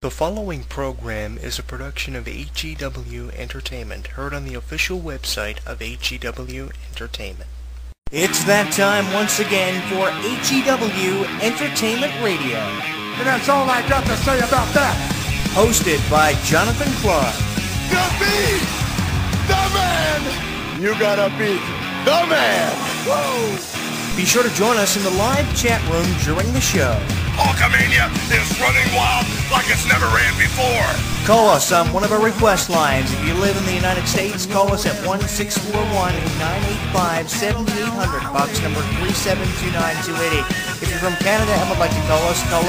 The following program is a production of HEW Entertainment, heard on the official website of HEW Entertainment. It's that time once again for HEW Entertainment Radio. And that's all I got to say about that. Hosted by Jonathan Clarke. To beat the man, you gotta beat the man. Whoa. Be sure to join us in the live chat room during the show. Hulkamania is running wild like it's never ran before. Call us on one of our request lines. If you live in the United States, call us at 1-641-985-7800, box number 3729280. If you're from Canada and would like to call us from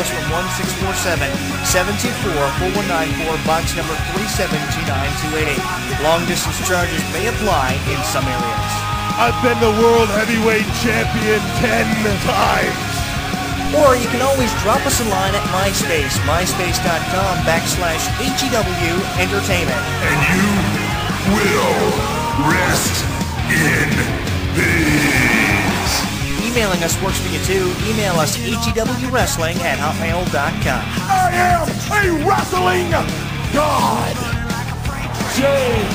1-647-724-4194, box number 3729280. Long distance charges may apply in some areas. I've been the world heavyweight champion 10 times. Or you can always drop us a line at MySpace, myspace.com/HEW Entertainment. And you will rest in peace. Emailing us works for you too. Email us hewwrestling@hotmail.com. I am a wrestling god. JBL.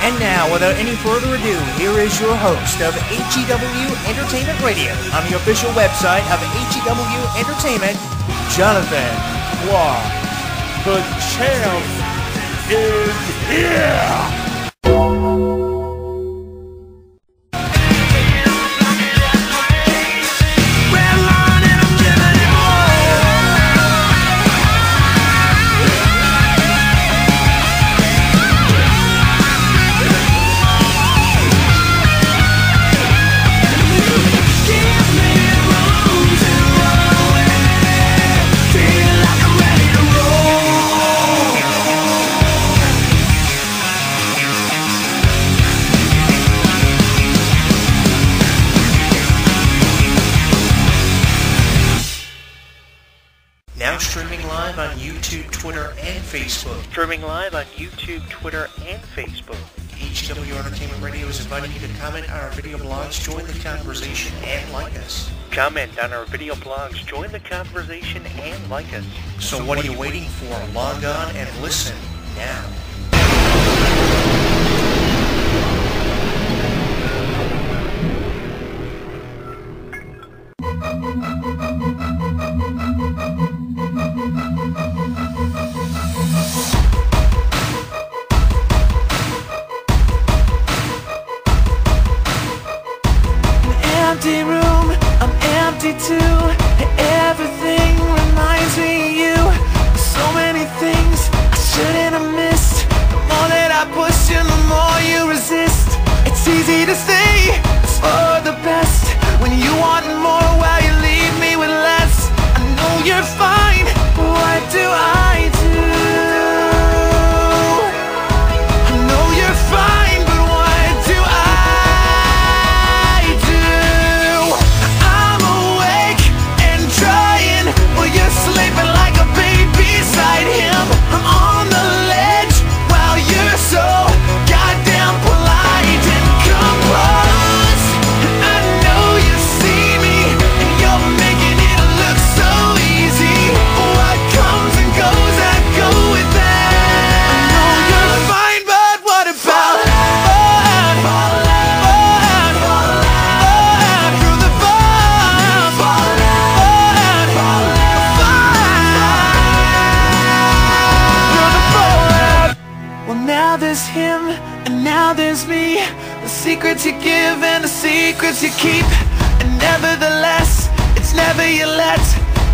And now, without any further ado, here is your host of HEW Entertainment Radio on the official website of HEW Entertainment, Jonathan Clarke. The champ is here. Streaming live on YouTube, Twitter, and Facebook. HEW Entertainment Radio is inviting you to comment on our video blogs, join the conversation, and like us. So what are you waiting for? Log on and listen now. Empty room, I'm empty too. Everything reminds me of you. So many things I shouldn't have missed. The more that I push you, the more you resist. It's easy to say it's for the best when you want more while you leave me with less. I know you're fine, what do I do? I know you're fine, but what do I do? I'm awake and trying while you're sleeping like a baby beside him. I'm on the ledge while you're so goddamn polite and composed. I know you see me and you're making it look so easy. What comes and goes, I go with that. I know you're fine, but what about through the Well, now there's him and now there's me. The secrets you give and the secrets you keep. And nevertheless, it's never you let.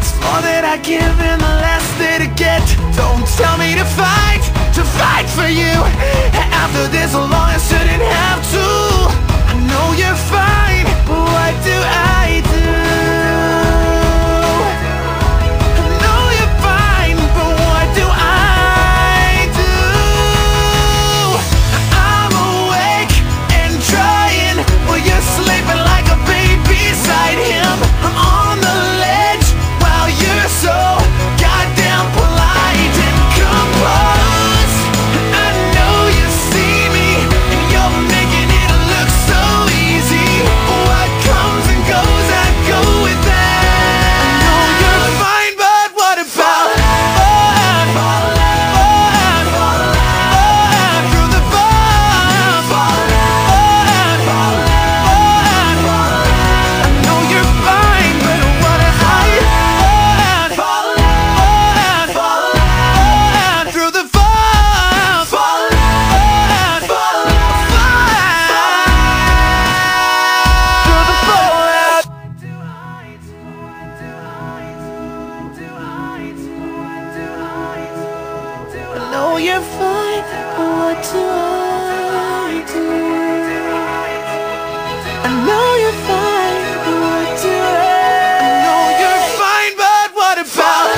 It's more that I give and the less that I get. Don't tell me to fight for you. After this long, I shouldn't have to. I know you're fine, but what do I do? I know you're fine, but what do I do? I'm awake and trying while you're sleeping like a baby beside him. I'm on the ledge while you're so goddamn polite and composed. I know you see me and you're making it look so easy. you're fine, but what do I do? I know you're fine, but what do I know you're fine, but what about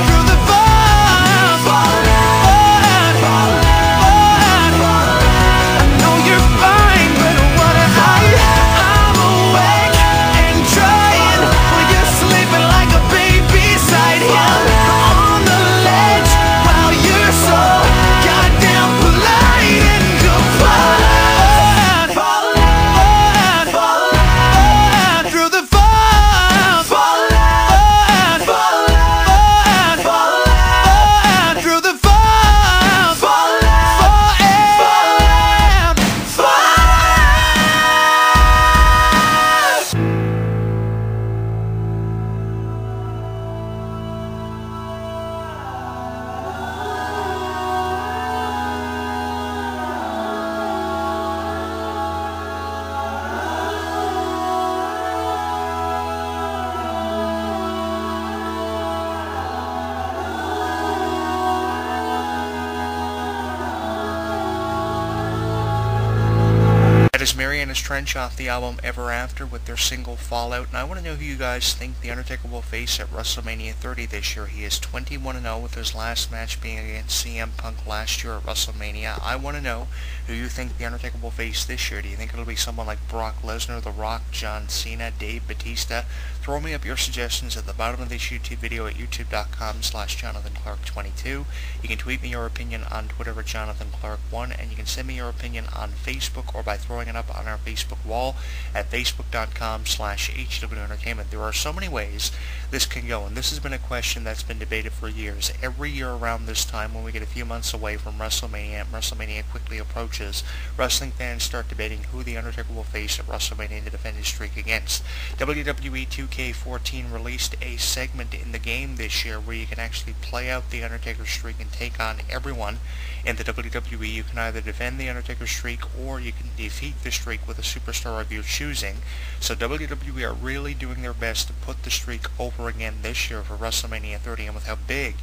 through the I know you're fine, but what I'm awake and trying while you're sleeping like a baby beside him on the ledge while you're so goddamn polite and through the through the That is Mariana's Trench off the album Ever After with their single Fallout, and I want to know who you guys think The Undertaker will face at WrestleMania 30 this year. He is 21-0 with his last match being against CM Punk last year at WrestleMania. I want to know who you think The Undertaker will face this year. Do you think it'll be someone like Brock Lesnar, The Rock, John Cena, Dave Bautista? Throw me up your suggestions at the bottom of this YouTube video at youtube.com/JonathanClarke22. You can tweet me your opinion on Twitter at JonathanClarke1, and you can send me your opinion on Facebook or by throwing it up on our Facebook wall at facebook.com/HWEntertainment. There are so many ways this can go, and this has been a question that's been debated for years. Every year around this time, when we get a few months away from WrestleMania and WrestleMania quickly approaches, wrestling fans start debating who The Undertaker will face at WrestleMania to defend his streak against. WWE 2K14 released a segment in the game this year where you can actually play out The Undertaker streak and take on everyone in the WWE. You can either defend The Undertaker streak or you can defeat the streak with a superstar of your choosing. So WWE are really doing their best to put the streak over again this year for WrestleMania 30, and with how big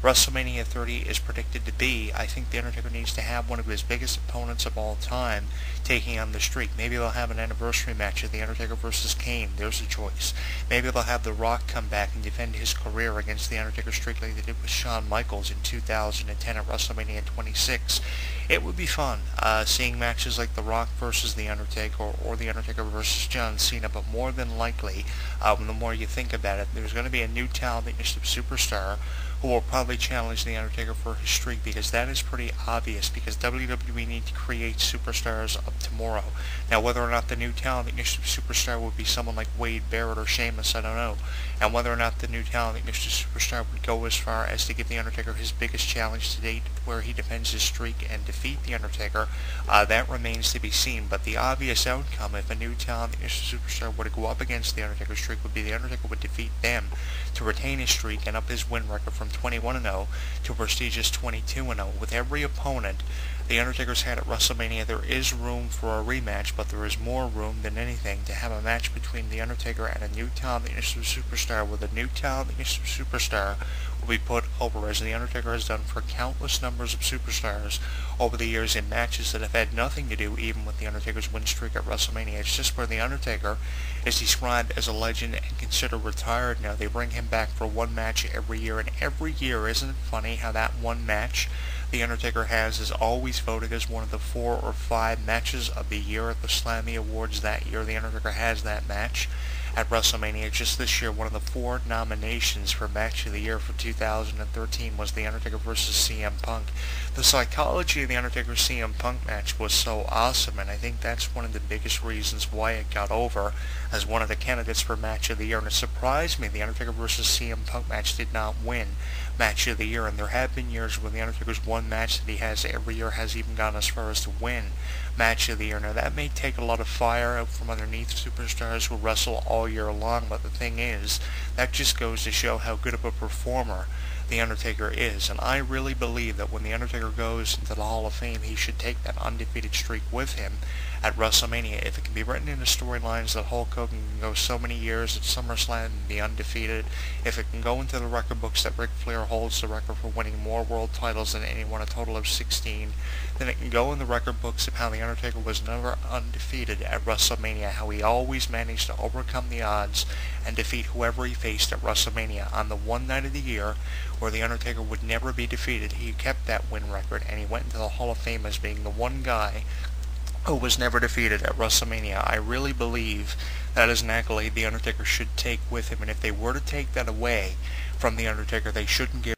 WrestleMania 30 is predicted to be, I think The Undertaker needs to have one of his biggest opponents of all time taking on the streak. Maybe they'll have an anniversary match of The Undertaker versus Kane. There's a choice. Maybe they'll have The Rock come back and defend his career against The Undertaker streak like they did with Shawn Michaels in 2010 at WrestleMania 26. It would be fun seeing matches like The Rock versus The Undertaker or The Undertaker versus John Cena, but more than likely, the more you think about it, there's going to be a new talented superstar who will probably challenge The Undertaker for his streak, because that is pretty obvious, because WWE need to create superstars of tomorrow. Now, whether or not the new talented superstar would be someone like Wade Barrett or Sheamus, I don't know. And whether or not the new talented superstar would go as far as to give The Undertaker his biggest challenge to date, where he defends his streak and defeat The Undertaker, that remains to be seen. But the obvious outcome, if a new talented superstar were to go up against The Undertaker's streak, would be The Undertaker would defeat them to retain his streak and up his win record from 21-0 to a prestigious 22-0. With every opponent The Undertaker's had at WrestleMania, there is room for a rematch, but there is more room than anything to have a match between The Undertaker and a new talented superstar, where the new talented superstar will be put over, as The Undertaker has done for countless numbers of superstars over the years in matches that have had nothing to do even with The Undertaker's win streak at WrestleMania. It's just where The Undertaker is described as a legend and considered retired now. They bring him back for one match every year, and every year, isn't it funny how that one match The Undertaker has is always voted as one of the 4 or 5 matches of the year at the Slammy Awards that year. The Undertaker has that match at WrestleMania. Just this year, one of the 4 nominations for Match of the Year for 2013 was The Undertaker versus CM Punk. The psychology of The Undertaker CM Punk match was so awesome, and I think that's one of the biggest reasons why it got over as one of the candidates for Match of the Year. And it surprised me The Undertaker versus CM Punk match did not win Match of the Year, and there have been years when The Undertaker's one match that he has every year has even gone as far as to win Match of the Year. Now, that may take a lot of fire out from underneath superstars who wrestle all year long, but the thing is, that just goes to show how good of a performer The Undertaker is. And I really believe that when The Undertaker goes into the Hall of Fame, he should take that undefeated streak with him, at WrestleMania. If it can be written into storylines that Hulk Hogan can go so many years at SummerSlam and be undefeated, if it can go into the record books that Ric Flair holds the record for winning more world titles than anyone, a total of 16, then it can go in the record books of how The Undertaker was never undefeated at WrestleMania, how he always managed to overcome the odds and defeat whoever he faced at WrestleMania. On the one night of the year where The Undertaker would never be defeated, he kept that win record, and he went into the Hall of Fame as being the one guy who was never defeated at WrestleMania. I really believe that is an accolade The Undertaker should take with him, and if they were to take that away from The Undertaker, they shouldn't give